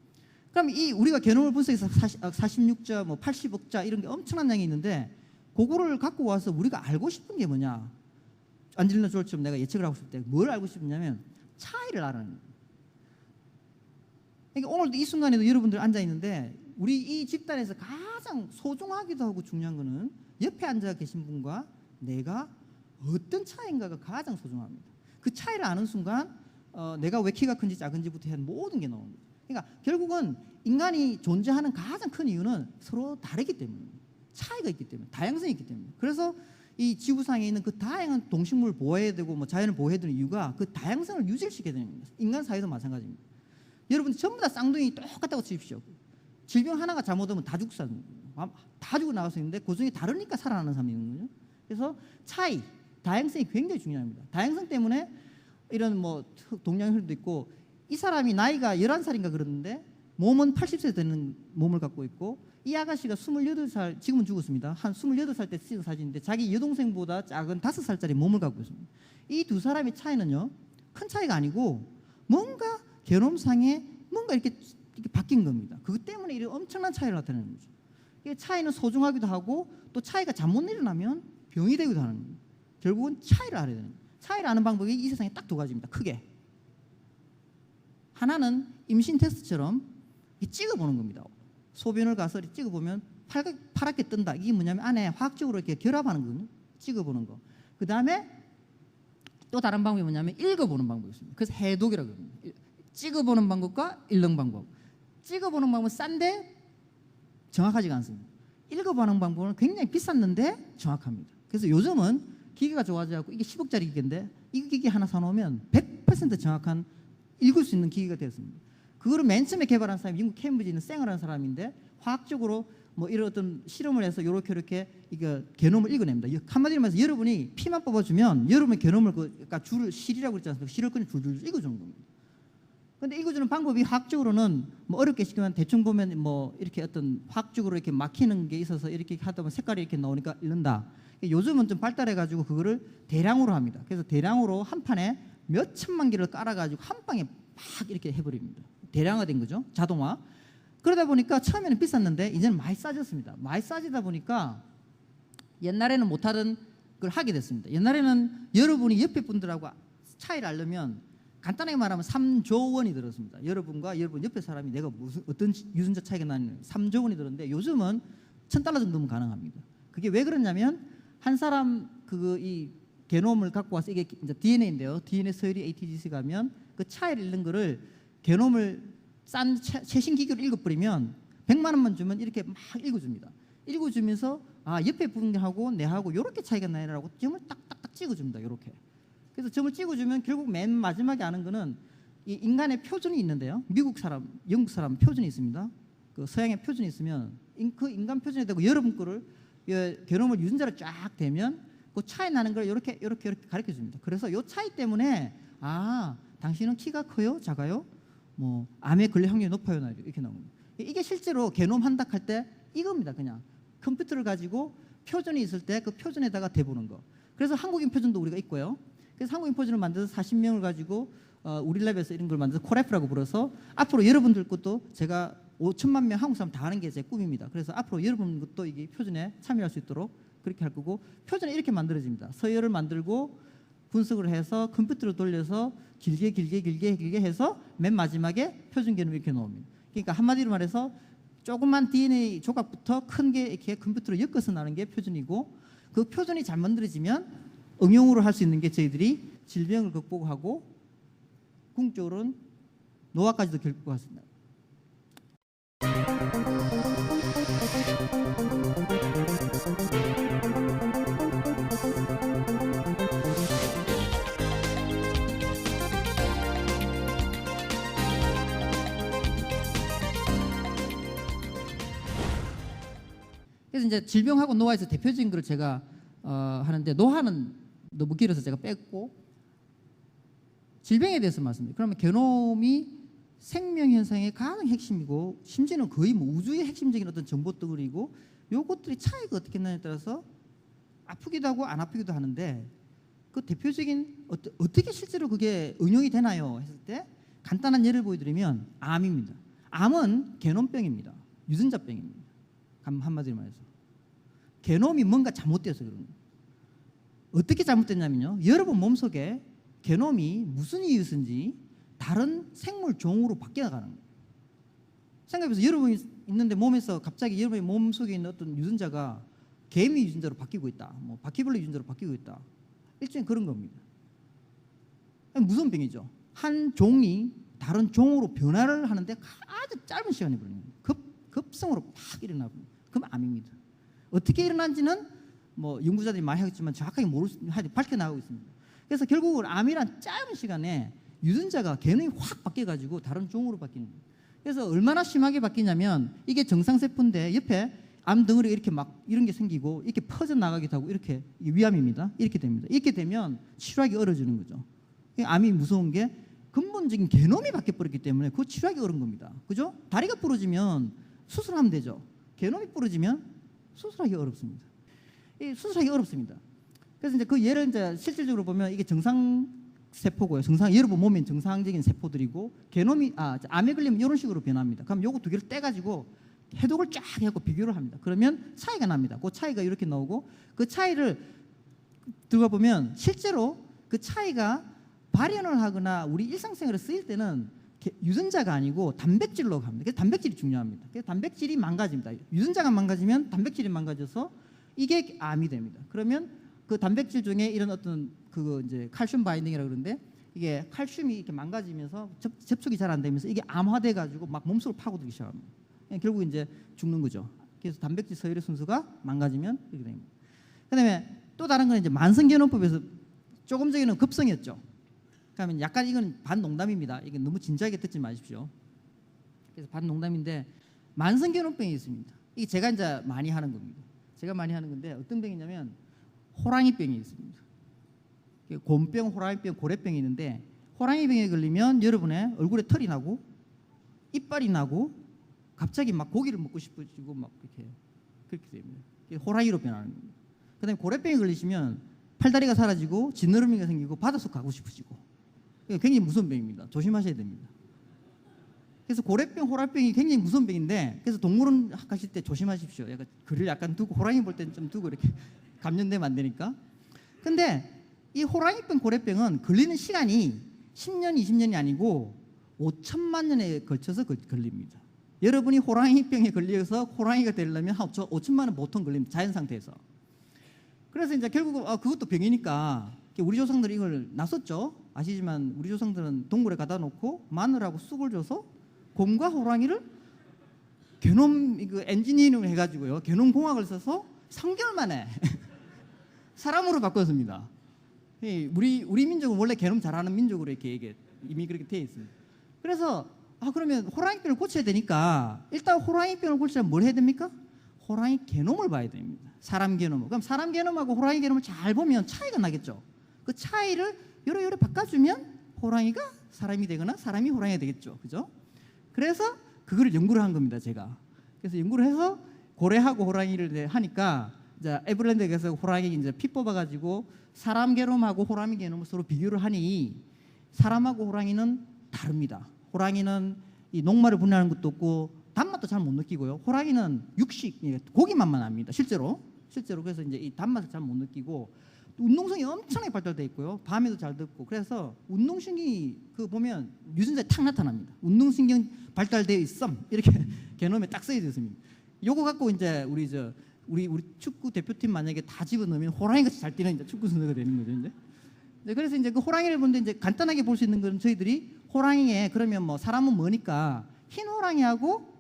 S2: 그럼 이 우리가 게놈을 분석해서 46자, 80억자 이런 게 엄청난 양이 있는데, 그거를 갖고 와서 우리가 알고 싶은 게 뭐냐? 안젤리나 졸리처럼 내가 예측을 하고 싶을 때 뭘 알고 싶냐면 차이를 알아내는 거예요. 그러니까 오늘도 이 순간에도 여러분들 앉아 있는데 우리 이 집단에서 가장 소중하기도 하고 중요한 거는 옆에 앉아 계신 분과 내가 어떤 차이인가가 가장 소중합니다. 그 차이를 아는 순간 내가 왜 키가 큰지 작은지부터 한 모든 게 나옵니다. 그러니까 결국은 인간이 존재하는 가장 큰 이유는 서로 다르기 때문입니다. 차이가 있기 때문에, 다양성이 있기 때문에. 그래서 이 지구상에 있는 그 다양한 동식물을 보호해야 되고 뭐 자연을 보호해야 되는 이유가 그 다양성을 유지시켜야 되는 겁니다. 인간 사회도 마찬가지입니다. 여러분 전부 다 쌍둥이 똑같다고 치십시오. 질병 하나가 잘못하면 다 죽고 다 죽고 나갈 수 있는데 그 중에 다르니까 살아나는 사람이 있는 거죠. 그래서 차이, 다양성이 굉장히 중요합니다. 다양성 때문에 이런 뭐 동양혈도 있고, 이 사람이 나이가 11살인가 그러는데 몸은 80세 되는 몸을 갖고 있고, 이 아가씨가 28살, 지금은 죽었습니다. 한 28살 때 찍은 사진인데 자기 여동생보다 작은 5살짜리 몸을 갖고 있습니다. 이 두 사람의 차이는요, 큰 차이가 아니고 뭔가 게놈상에 뭔가 이렇게 바뀐 겁니다. 그것 때문에 이런 엄청난 차이를 나타내는 거죠. 이 차이는 소중하기도 하고, 또 차이가 잘못 일어나면 병이 되기도 하는 겁니다. 결국은 차이를 알아야 되는 거예요. 차이를 아는 방법이 이 세상에 딱 두 가지입니다. 크게. 하나는 임신 테스트처럼 찍어보는 겁니다. 소변을 가서 찍어보면 파랗게 뜬다. 이게 뭐냐면 안에 화학적으로 이렇게 결합하는 거거든요. 찍어보는 거. 그 다음에 또 다른 방법이 뭐냐면 읽어보는 방법이 있습니다. 그래서 해독이라고 합니다. 찍어보는 방법과 읽는 방법. 찍어보는 방법은 싼데 정확하지가 않습니다. 읽어보는 방법은 굉장히 비쌌는데 정확합니다. 그래서 요즘은 기계가 좋아져갖고 이게 10억짜리 기계인데 이 기계 하나 사놓으면 100% 정확한 읽을 수 있는 기계가 되었습니다. 그거를 맨 처음에 개발한 사람이 미국 케임브리지 있는 쌩을 한 사람인데, 화학적으로 뭐 이런 어떤 실험을 해서 이렇게 이거 게놈을 읽어냅니다. 한마디로 말해서 여러분이 피만 뽑아주면 여러분의 게놈을 그러니까 줄을 실이라고 그랬지 않습니까? 실을 그냥 줄줄 읽어주는 겁니다. 근데 읽어주는 방법이 화학적으로는 뭐 어렵게 시키면 대충 보면 뭐 이렇게 어떤 화학적으로 이렇게 막히는 게 있어서 이렇게 하다 보면 색깔이 이렇게 나오니까 읽는다. 요즘은 좀 발달해가지고 그거를 대량으로 합니다. 그래서 대량으로 한 판에 몇 천만 개를 깔아가지고 한 방에 막 이렇게 해버립니다. 대량화된 거죠. 자동화. 그러다 보니까 처음에는 비쌌는데 이제는 많이 싸졌습니다. 많이 싸지다 보니까 옛날에는 못하던 걸 하게 됐습니다. 옛날에는 여러분이 옆에 분들하고 차이를 알려면 간단하게 말하면 3조 원이 들었습니다. 여러분과 여러분 옆에 사람이 내가 무슨 어떤 유전자 차이가 나는 3조 원이 들었는데 요즘은 $1,000 정도면 가능합니다. 그게 왜 그러냐면 한 사람 이 게놈을 갖고 와서 이게 이제 DNA인데요. DNA 서열이 ATGC 가면 그 차이를 읽는 거를 게놈을 싼 최신 기계로 읽어버리면 100만 원만 주면 이렇게 막 읽어줍니다. 읽어주면서 옆에 분하고 내하고 이렇게 차이가 나라고 점을 딱딱딱 찍어줍니다. 이렇게. 그래서 점을 찍어주면 결국 맨 마지막에 아는 거는 이 인간의 표준이 있는데요. 미국 사람, 영국 사람 표준이 있습니다. 그 서양의 표준이 있으면 그 인간 표준에 대고 여러분 거를 게놈을 유전자를 쫙 대면 그 차이 나는 걸 이렇게 가르쳐 줍니다. 그래서 이 차이 때문에 당신은 키가 커요? 작아요? 뭐 암에 걸릴 확률이 높아요? 이렇게 나옵니다. 이게 실제로 게놈 한다 할 때 이겁니다. 그냥 컴퓨터를 가지고 표준이 있을 때 그 표준에다가 대보는 거. 그래서 한국인 표준도 우리가 있고요. 그래서 한국인 표준을 만들어서 40명을 가지고 우리 랩에서 이런 걸 만들어서 코레프라고 불러서 앞으로 여러분들 것도 제가 5천만 명 한국 사람 다 하는 게 제 꿈입니다. 그래서 앞으로 여러분 것도 이게 표준에 참여할 수 있도록 그렇게 할 거고, 표준이 이렇게 만들어집니다. 서열을 만들고 분석을 해서 컴퓨터로 돌려서 길게 해서 맨 마지막에 표준 개념이 이렇게 나옵니다. 그러니까 한마디로 말해서 조그만 DNA 조각부터 큰 게 이렇게 컴퓨터로 엮어서 나는 게 표준이고, 그 표준이 잘 만들어지면 응용으로 할 수 있는 게 저희들이 질병을 극복하고 궁극적으로는 노화까지도 극복할 수 있습니다. 그래서 이제 질병하고 노화에서 대표적인 걸 제가 하는데, 노화는 너무 길어서 제가 뺐고 질병에 대해서 말씀드려요. 그러면 게놈이 생명 현상의 가장 핵심이고, 심지어는 거의 뭐 우주의 핵심적인 어떤 정보 덩어리고, 요것들이 차이가 어떻게 있느냐에 따라서 아프기도 하고 안 아프기도 하는데, 그 대표적인 어떻게 실제로 그게 응용이 되나요 했을 때 간단한 예를 보여드리면 암입니다. 암은 게놈병입니다. 유전자병입니다. 한마디로 말해서 게놈이 뭔가 잘못되어서 그런 거예요. 어떻게 잘못됐냐면요, 여러분 몸속에 게놈이 무슨 이유였는지 다른 생물 종으로 바뀌어 가는 거예요. 생각해보세요. 여러분이 있는데 몸에서 갑자기 여러분의 몸 속에 있는 어떤 유전자가 개미 유전자로 바뀌고 있다. 뭐 바퀴벌레 유전자로 바뀌고 있다. 일종의 그런 겁니다. 무서운 병이죠. 한 종이 다른 종으로 변화를 하는데 아주 짧은 시간이 걸립니다. 급성으로 막 일어나고 그럼 암입니다. 어떻게 일어난지는 뭐 연구자들이 많이 하겠지만 정확하게 밝혀나가고 있습니다. 그래서 결국은 암이란 짧은 시간에 유전자가 개념이 확 바뀌어가지고 다른 종으로 바뀌는 거예요. 그래서 얼마나 심하게 바뀌냐면 이게 정상세포인데 옆에 암 덩어리가 이렇게 막 이런 게 생기고 이렇게 퍼져나가기도 하고 이렇게 위암입니다. 이렇게 됩니다. 이렇게 되면 치료하기 어려워지는 거죠. 암이 무서운 게 근본적인 게놈이 바뀌어버렸기 때문에 그거 치료하기 어려운 겁니다. 그죠? 다리가 부러지면 수술하면 되죠. 게놈이 부러지면 수술하기 어렵습니다. 수술하기 어렵습니다. 그래서 이제 그 예를 이제 실질적으로 보면 이게 정상 세포고요. 여러분 몸엔 정상적인 세포들이고 게놈이 암에 걸리면 이런 식으로 변합니다. 그럼 요거 두 개를 떼가지고 해독을 쫙 해갖고 비교를 합니다. 그러면 차이가 납니다. 그 차이가 이렇게 나오고 그 차이를 들어가 보면 실제로 그 차이가 발현을 하거나 우리 일상생활에 쓰일 때는 유전자가 아니고 단백질로 합니다. 그래서 단백질이 중요합니다. 그래서 단백질이 망가집니다. 유전자가 망가지면 단백질이 망가져서 이게 암이 됩니다. 그러면 그 단백질 중에 이런 어떤 그거 이제 칼슘 바인딩이라고 그러는데 이게 칼슘이 이렇게 망가지면서 접촉이 잘 안 되면서 이게 암화돼 가지고 막 몸속으로 파고들기 시작합니다. 결국 이제 죽는 거죠. 그래서 단백질 서열의 순서가 망가지면 이렇게 됩니다. 그다음에 또 다른 건 이제 만성개념법에서 조금 전에는 급성이었죠. 그러면 약간 이건 반농담입니다. 이게 너무 진지하게 듣지 마십시오. 그래서 반농담인데 만성개념병이 있습니다. 이게 제가 이제 많이 하는 겁니다. 제가 많이 하는 건데 어떤 병이냐면 호랑이병이 있습니다. 곰병, 호랑이병, 고래병이 있는데 호랑이병에 걸리면 여러분의 얼굴에 털이 나고 이빨이 나고 갑자기 막 고기를 먹고 싶어지고 막 그렇게 됩니다. 호랑이로 변하는 겁니다. 그다음에 고래병에 걸리시면 팔다리가 사라지고 지느러미가 생기고 바닷속 가고 싶으시고 굉장히 무서운 병입니다. 조심하셔야 됩니다. 그래서 고래병, 호랑이병이 굉장히 무서운 병인데 그래서 동물원 가실 때 조심하십시오. 약간 글을 약간 두고 호랑이 볼 때는 좀 두고 이렇게 감염되면 안 되니까. 근데 이 호랑이병, 고래병은 걸리는 시간이 10년, 20년이 아니고 5천만 년에 걸쳐서 걸립니다. 여러분이 호랑이병에 걸려서 호랑이가 되려면 한 5천만 년 보통 걸립니다. 자연 상태에서. 그래서 이제 결국 그것도 병이니까 우리 조상들이 이걸 놨었죠. 아시지만 우리 조상들은 동굴에 가다 놓고 마늘하고 쑥을 줘서 곰과 호랑이를 게놈 엔지니어링을 해가지고요. 게놈 공학을 써서 3개월 만에 사람으로 바꿨습니다. 우리 민족은 원래 게놈 잘하는 민족으로 이렇게 이미 그렇게 되어 있습니다. 그래서 그러면 호랑이병을 고쳐야 되니까 일단 호랑이병을 고치려면 뭘 해야 됩니까? 호랑이 게놈을 봐야 됩니다. 사람 게놈을. 그럼 사람 게놈하고 호랑이 게놈을 잘 보면 차이가 나겠죠. 그 차이를 요래 바꿔주면 호랑이가 사람이 되거나 사람이 호랑이가 되겠죠. 그죠? 그래서 그거를 연구를 한 겁니다. 제가. 그래서 연구를 해서 고래하고 호랑이를 하니까 이제 에버랜드에 가서 호랑이 이제 피 뽑아가지고 사람 게놈하고 호랑이 게놈을 서로 비교를 하니 사람하고 호랑이는 다릅니다. 호랑이는 이 녹말을 분해하는 것도 없고 단맛도 잘 못 느끼고요. 호랑이는 육식, 고기 맛만 납니다. 실제로 그래서 이제 이 단맛을 잘 못 느끼고 운동성이 엄청나게 발달돼 있고요. 밤에도 잘 듣고 그래서 운동신경이 그 보면 유전자에 탁 나타납니다. 운동신경 발달되어 있음 이렇게 게놈에 딱 써져 있습니다. 요거 갖고 이제 우리 축구 대표팀 만약에 다 집어넣으면 호랑이같이 잘 뛰는 이제 축구 선수가 되는 거죠. 이제 그래서 이제 그 호랑이를 보는데 이제 간단하게 볼 수 있는 건 저희들이 호랑이에 그러면 뭐 사람은 뭐니까 흰 호랑이하고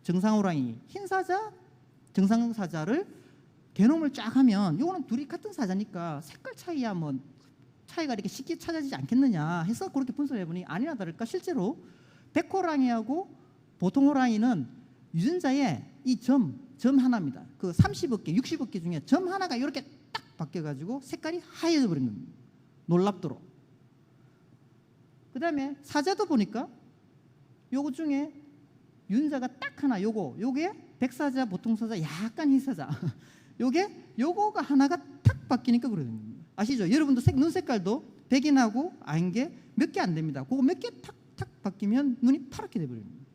S2: 정상 호랑이, 흰 사자, 정상 사자를 게놈을 쫙 하면 요거는 둘이 같은 사자니까 색깔 차이야 뭐 차이가 이렇게 쉽게 찾아지지 않겠느냐 해서 그렇게 분석을 해보니 아니나 다를까 실제로 백호랑이하고 보통 호랑이는 유전자에 이 점 하나입니다. 그 30억 개, 60억 개 중에 점 하나가 이렇게 딱 바뀌어가지고 색깔이 하얘져 버린 겁니다. 놀랍도록. 그 다음에 사자도 보니까 요거 중에 유전자가 딱 하나 요게 백사자, 보통사자, 약간 흰사자 요거가 하나가 탁 바뀌니까 그러는 겁니다. 아시죠? 여러분도 눈 색깔도 백인하고 아닌 게 몇 개 안 됩니다. 그거 몇 개 탁 바뀌면 눈이 파랗게 돼버립니다.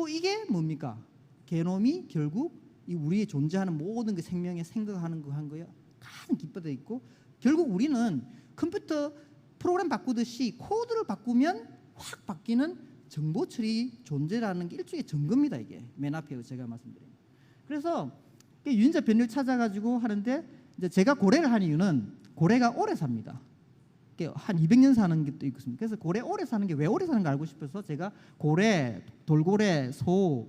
S2: 이게 뭡니까? 게놈이 결국 이 우리의 존재하는 모든 그 생명의 생각하는 거 한 거에 가장 깊어져 있고 결국 우리는 컴퓨터 프로그램 바꾸듯이 코드를 바꾸면 확 바뀌는 정보 처리 존재라는 게 일종의 증거입니다. 이게 맨 앞에 제가 말씀드린. 그래서 유전자 변이를 찾아가지고 하는데 이제 제가 고래를 한 이유는 고래가 오래 삽니다. 한 200년 사는 것도 있습니다. 그래서 고래 오래 사는 게 왜 오래 사는 가 알고 싶어서 제가 고래, 돌고래, 소,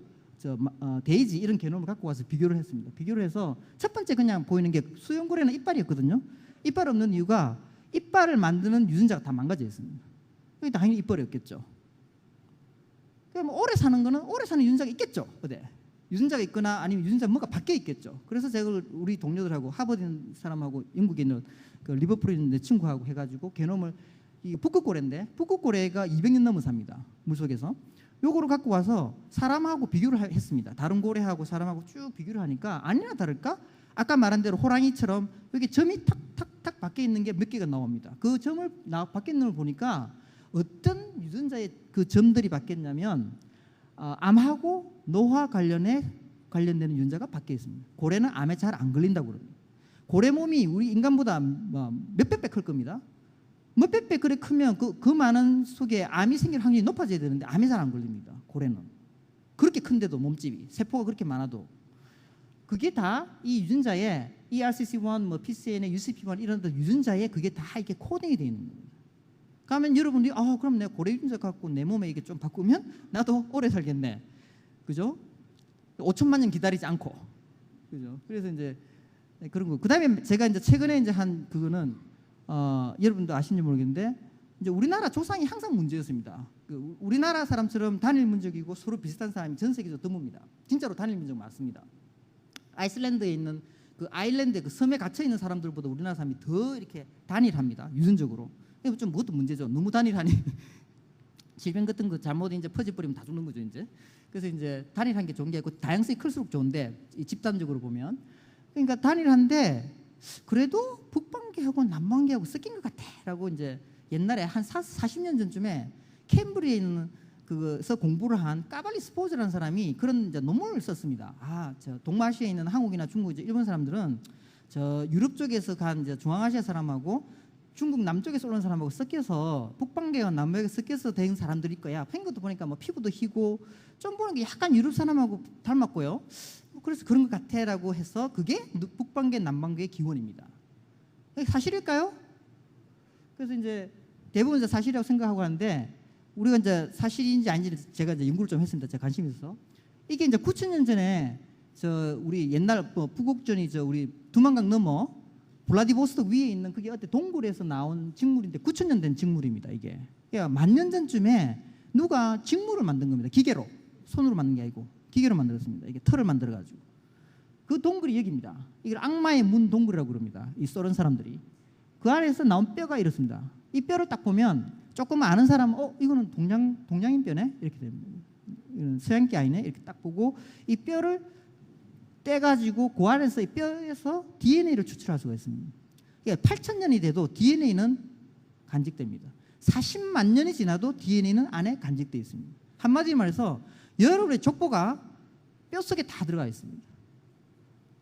S2: 돼지 이런 개념을 갖고 와서 비교를 했습니다. 비교를 해서 첫 번째 그냥 보이는 게 수염고래는 이빨이었거든요. 이빨 없는 이유가 이빨을 만드는 유전자가 다 망가져 있습니다. 당연히 이빨이 없겠죠. 그럼 오래 사는 거는 오래 사는 유전자가 있겠죠. 어디 유전자가 있거나 아니면 유전자 뭐가 바뀌어 있겠죠. 그래서 제가 우리 동료들하고 하버드 사람하고 영국에 있는 그 리버풀에 있는 내 친구하고 해가지고 게놈을 이게 북극고래인데 북극고래가 200년 넘어 삽니다. 물속에서. 요거를 갖고 와서 사람하고 비교를 했습니다. 다른 고래하고 사람하고 쭉 비교를 하니까 아니나 다를까 아까 말한 대로 호랑이처럼 여기 점이 탁탁탁 밖에 있는 게 몇 개가 나옵니다. 그 점을 밖에 있는 걸 보니까 어떤 유전자의 그 점들이 바뀌었냐면 암하고 노화 관련되는 유전자가 바뀌어 있습니다. 고래는 암에 잘 안 걸린다고 그럽니다. 고래 몸이 우리 인간보다 몇백 배 클 겁니다. 몇백 배 그래 크면 그 많은 속에 암이 생길 확률이 높아져야 되는데 암에 잘 안 걸립니다. 고래는 그렇게 큰데도 몸집이 세포가 그렇게 많아도 그게 다 이 유전자에 ERCC1, 뭐 PCNA, UCP1 이런 유전자에 그게 다 이렇게 코딩이 되어 있는 겁니다. 그러면 여러분들이 그럼 내가 고래 유전자 갖고 내 몸에 이게 좀 바꾸면 나도 오래 살겠네, 그죠? 5천만 년 기다리지 않고, 그죠? 그래서 이제 그런 거. 그다음에 제가 이제 최근에 이제 한 그거는 여러분도 아시는지 모르겠는데 이제 우리나라 조상이 항상 문제였습니다. 우리나라 사람처럼 단일 민족이고 서로 비슷한 사람이 전 세계적으로 드뭅니다. 진짜로 단일 민족 많습니다. 아이슬란드에 있는 그 아일랜드 그 섬에 갇혀 있는 사람들보다 우리나라 사람이 더 이렇게 단일합니다. 유전적으로. 좀 그것도 문제죠. 너무 단일하니 질병 같은 거 잘못 이제 퍼져버리면 다 죽는 거죠 이제. 그래서 이제 단일한 게 좋은 게 아니고 다양성이 클수록 좋은데 이 집단적으로 보면 그러니까 단일한데 그래도 북방계하고 남방계하고 섞인 것 같아라고 이제 옛날에 한 40년 전쯤에 캠브리에 있는 그서 공부를 한 까발리 스포즈라는 사람이 그런 이제 논문을 썼습니다. 저 동아시아에 있는 한국이나 중국, 이제 일본 사람들은 저 유럽 쪽에서 간 이제 중앙아시아 사람하고 중국 남쪽에서 오는 사람하고 섞여서 북방계와 남방계 섞여서 된 사람들일 거야. 팬 것도 보니까 뭐 피부도 희고 좀 보는 게 약간 유럽 사람하고 닮았고요. 그래서 그런 것 같아라고 해서 그게 북방계 남방계의 기원입니다. 사실일까요? 그래서 이제 대부분 이제 사실이라고 생각하고 하는데 우리가 이제 사실인지 아닌지 제가 이제 연구를 좀 했습니다. 제가 관심이 있어서 이게 이제 9,000년 전에 저 우리 옛날 부곡전이 저 우리 두만강 넘어 블라디보스토크 위에 있는 그게 어때 동굴에서 나온 직물인데 9,000년 된 직물입니다. 이게 그러니까 10,000년 전쯤에 누가 직물을 만든 겁니다. 기계로 손으로 만든 게 아니고 기계로 만들었습니다. 이게 털을 만들어 가지고 그 동굴이 여기입니다. 이걸 악마의 문 동굴이라고 그럽니다. 이 소련 사람들이 그 안에서 나온 뼈가 이렇습니다. 이 뼈를 딱 보면 조금 아는 사람은 이거는 동양인 뼈네 이렇게 됩니다. 이건 서양계 아니네 이렇게 딱 보고 이 뼈를 떼가지고 그 안에서 이 뼈에서 DNA를 추출할 수가 있습니다. 그러니까 8,000년이 돼도 DNA는 간직됩니다. 40만 년이 지나도 DNA는 안에 간직되어 있습니다. 한마디로 말해서 여러분의 족보가 뼛속에 다 들어가 있습니다.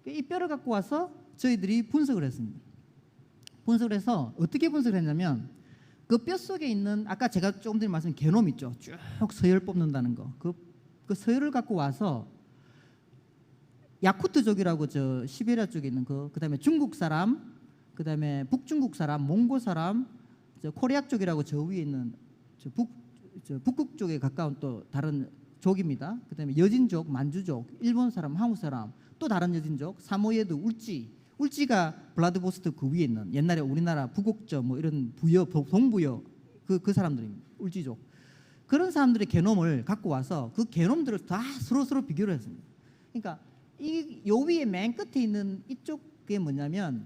S2: 이 뼈를 갖고 와서 저희들이 분석을 했습니다. 분석을 해서 어떻게 분석을 했냐면 그 뼛속에 있는 아까 제가 조금 전에 말씀드린 게놈 있죠. 쭉 서열 뽑는다는 거. 그 서열을 갖고 와서 야쿠트족이라고 저 시베리아 쪽에 있는 그다음에 중국 사람, 그다음에 북중국 사람, 몽고 사람, 저 코리아 쪽이라고 저 위에 있는 저 북극 쪽에 가까운 또 다른 족입니다. 그다음에 여진족, 만주족, 일본 사람, 한국 사람, 또 다른 여진족, 사모예드, 울지가 블라디보스토크 그 위에 있는 옛날에 우리나라 부곡저 뭐 이런 부여, 동부여 그 사람들입니다. 울지족. 그런 사람들의 게놈을 갖고 와서 그 게놈들을 다 서로 비교를 했습니다. 그러니까 요 위에 맨 끝에 있는 이쪽에 뭐냐면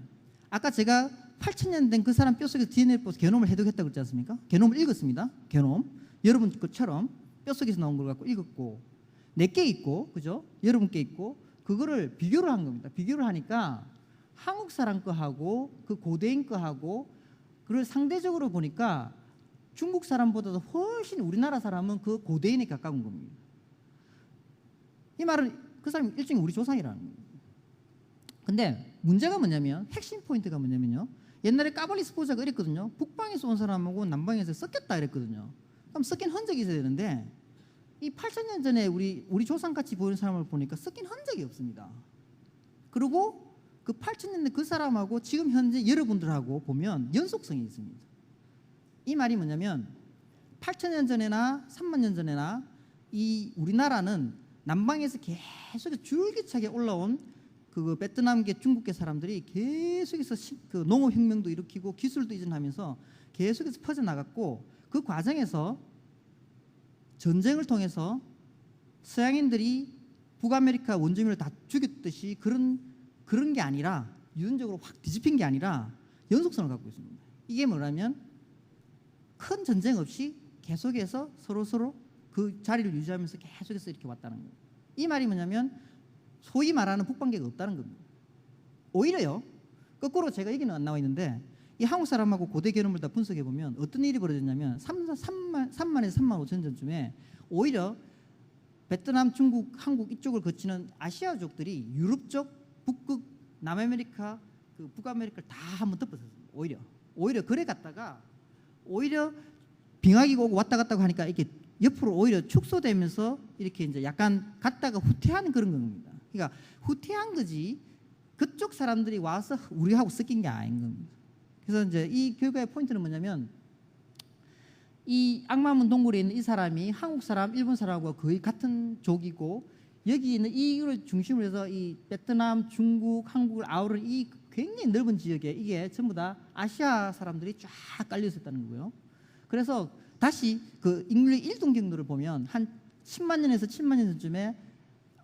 S2: 아까 제가 8,000년 된 그 사람 뼛속에 DNA를 뽑아서 게놈을 해독했다고 그랬지 않습니까? 게놈을 읽었습니다. 게놈. 여러분 것처럼 뼛속에서 나온 걸 갖고 읽었고 내게 있고 그죠? 여러분 게 있고 그거를 비교를 한 겁니다. 비교를 하니까 한국 사람 거하고 그 고대인 거하고 그걸 상대적으로 보니까 중국 사람보다도 훨씬 우리나라 사람은 그 고대인에 가까운 겁니다. 이 말은 그 사람이 일종의 우리 조상이라는 거예요. 근데 문제가 뭐냐면 핵심 포인트가 뭐냐면요. 옛날에 까발리 스포자가 이랬거든요. 북방에서 온 사람하고 남방에서 섞였다 이랬거든요. 그럼 섞인 흔적이 있어야 되는데 이 8,000년 전에 우리 조상같이 보이는 사람을 보니까 섞인 흔적이 없습니다. 그리고 그 8,000년 그 사람하고 지금 현재 여러분들하고 보면 연속성이 있습니다. 이 말이 뭐냐면 8,000년 전에나 3만 년 전에나 이 우리나라는 남방에서 계속 줄기차게 올라온 그 베트남계 중국계 사람들이 계속해서 그 농업혁명도 일으키고 기술도 이전하면서 계속해서 퍼져나갔고 그 과정에서 전쟁을 통해서 서양인들이 북아메리카 원주민을 다 죽였듯이 그런 게 아니라 유전적으로 확 뒤집힌 게 아니라 연속성을 갖고 있습니다. 이게 뭐냐면 큰 전쟁 없이 계속해서 서로 그 자리를 유지하면서 계속해서 이렇게 왔다는 거예요. 이 말이 뭐냐면 소위 말하는 북방계가 없다는 겁니다. 오히려요. 거꾸로 제가 여기는 안 나와 있는데 이 한국 사람하고 고대 개념을 다 분석해 보면 어떤 일이 벌어졌냐면 3만에서 3만 5천 전쯤에 오히려 베트남, 중국, 한국 이쪽을 거치는 아시아족들이 유럽 쪽, 북극, 남아메리카, 그 북아메리카를 다 한번 덮었습니다. 오히려 그래 갔다가 오히려 빙하기가 오고 왔다 갔다 하니까 이렇게 옆으로 오히려 축소되면서 이렇게 이제 약간 갔다가 후퇴하는 그런 겁니다. 그러니까 후퇴한 거지 그쪽 사람들이 와서 우리하고 섞인 게 아닌 겁니다. 그래서 이제 이 결과의 포인트는 뭐냐면 이 악마문 동굴에 있는 이 사람이 한국 사람, 일본 사람하고 거의 같은 족이고 여기 있는 이를 중심으로 해서 이 베트남, 중국, 한국을 아우르는 이 굉장히 넓은 지역에 이게 전부 다 아시아 사람들이 쫙 깔려 있었다는 거고요. 그래서 다시 그 인류의 일동경로를 보면 한 10만 년에서 7만 년 전쯤에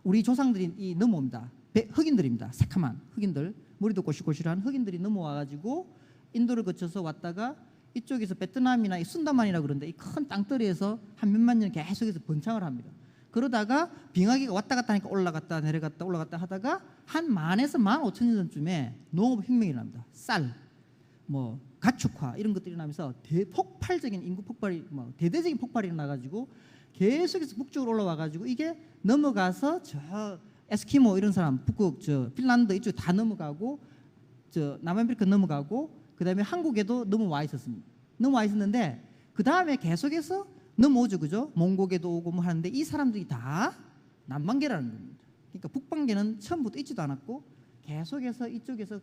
S2: 우리 조상들이 넘어옵니다. 흑인들입니다. 새카만 흑인들, 머리도 고실고실한 흑인들이 넘어와가지고 인도를 거쳐서 왔다가 이쪽에서 베트남이나 이 순다만이라 그러는데 이 큰 땅덩어리에서 한 몇만 년 계속해서 번창을 합니다. 그러다가 빙하기가 왔다 갔다 하니까 올라갔다 내려갔다 올라갔다 하다가 한 만에서 15,000년 전쯤에 농업혁명이 일어납니다. 쌀, 뭐 가축화 이런 것들이 일어나면서 대폭발적인 인구 폭발이 대대적인 폭발이 일어나가지고 계속해서 북쪽으로 올라와가지고 이게 넘어가서 저 에스키모 이런 사람 북극 저 핀란드 이쪽 다 넘어가고 저 남아메리카 넘어가고 그 다음에 한국에도 넘어와 있었습니다. 넘어와 있었는데 그 다음에 계속해서 넘어오죠, 그죠? 몽고계도 오고 뭐 하는데 이 사람들이 다 남방계라는 겁니다. 그러니까 북방계는 처음부터 있지도 않았고 계속해서 이쪽에서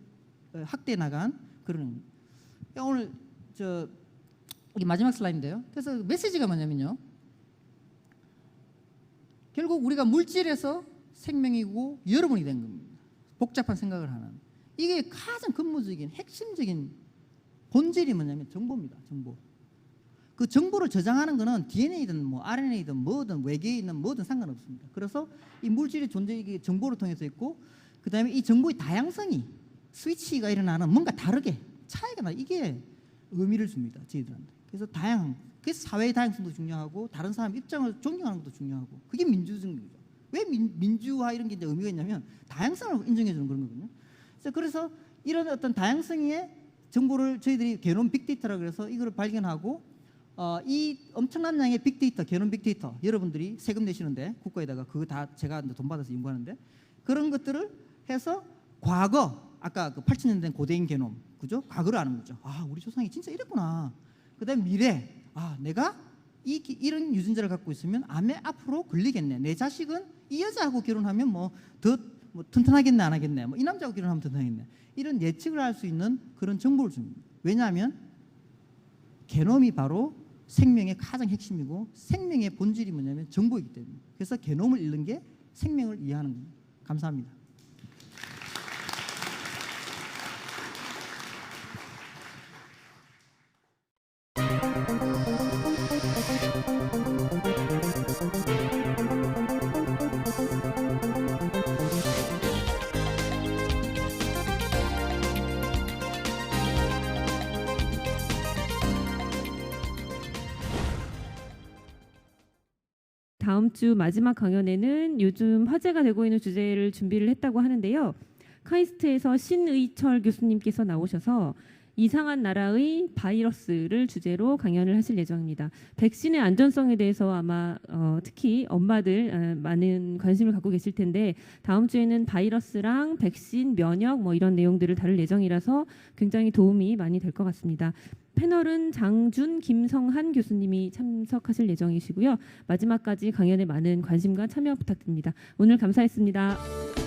S2: 확대해 나간 그런. 오늘 저 이게 마지막 슬라이드인데요. 그래서 메시지가 뭐냐면요. 결국 우리가 물질에서 생명이고 여러분이 된 겁니다. 복잡한 생각을 하는. 이게 가장 근본적인 핵심적인 본질이 뭐냐면 정보입니다. 정보. 그 정보를 저장하는 거는 DNA든 뭐 RNA든 뭐든 외계에 있는 뭐든 상관없습니다. 그래서 이 물질의 존재 이게 정보를 통해서 있고 그다음에 이 정보의 다양성이 스위치가 일어나는 뭔가 다르게 차이가 나 이게 의미를 줍니다. 저희들한테. 그래서 다양한 그래서 사회의 다양성도 중요하고 다른 사람 입장을 존경하는 것도 중요하고 그게 민주주의죠. 왜 민주화 이런 게 이제 의미가 있냐면 다양성을 인정해 주는 그런 거거든요. 그래서 이런 어떤 다양성의 정보를 저희들이 게놈 빅데이터라 그래서 이걸 발견하고 이 엄청난 양의 빅데이터, 게놈 빅데이터 여러분들이 세금 내시는데 국가에다가 그거 다 제가 돈 받아서 연구하는데 그런 것들을 해서 과거 아까 그 8,000년 된 고대인 게놈 그죠? 과거를 아는 거죠. 아 우리 조상이 진짜 이랬구나. 그다음에 미래 아 내가 이런 유전자를 갖고 있으면 암에 앞으로 걸리겠네. 내 자식은 이 여자하고 결혼하면 뭐 튼튼하겠네 안 하겠네. 뭐 이 남자하고 결혼하면 튼튼하겠네. 이런 예측을 할 수 있는 그런 정보를 줍니다. 왜냐하면 게놈이 바로 생명의 가장 핵심이고 생명의 본질이 뭐냐면 정보이기 때문에. 그래서 게놈을 읽는 게 생명을 이해하는 겁니다. 감사합니다.
S1: 다음 주 마지막 강연에는 요즘 화제가 되고 있는 주제를 준비를 했다고 하는데요. 카이스트에서 신의철 교수님께서 나오셔서 이상한 나라의 바이러스를 주제로 강연을 하실 예정입니다. 백신의 안전성에 대해서 아마 특히 엄마들 많은 관심을 갖고 계실 텐데 다음 주에는 바이러스랑 백신, 면역 뭐 이런 내용들을 다룰 예정이라서 굉장히 도움이 많이 될 것 같습니다. 패널은 장준, 김성한 교수님이 참석하실 예정이시고요. 마지막까지 강연에 많은 관심과 참여 부탁드립니다. 오늘 감사했습니다.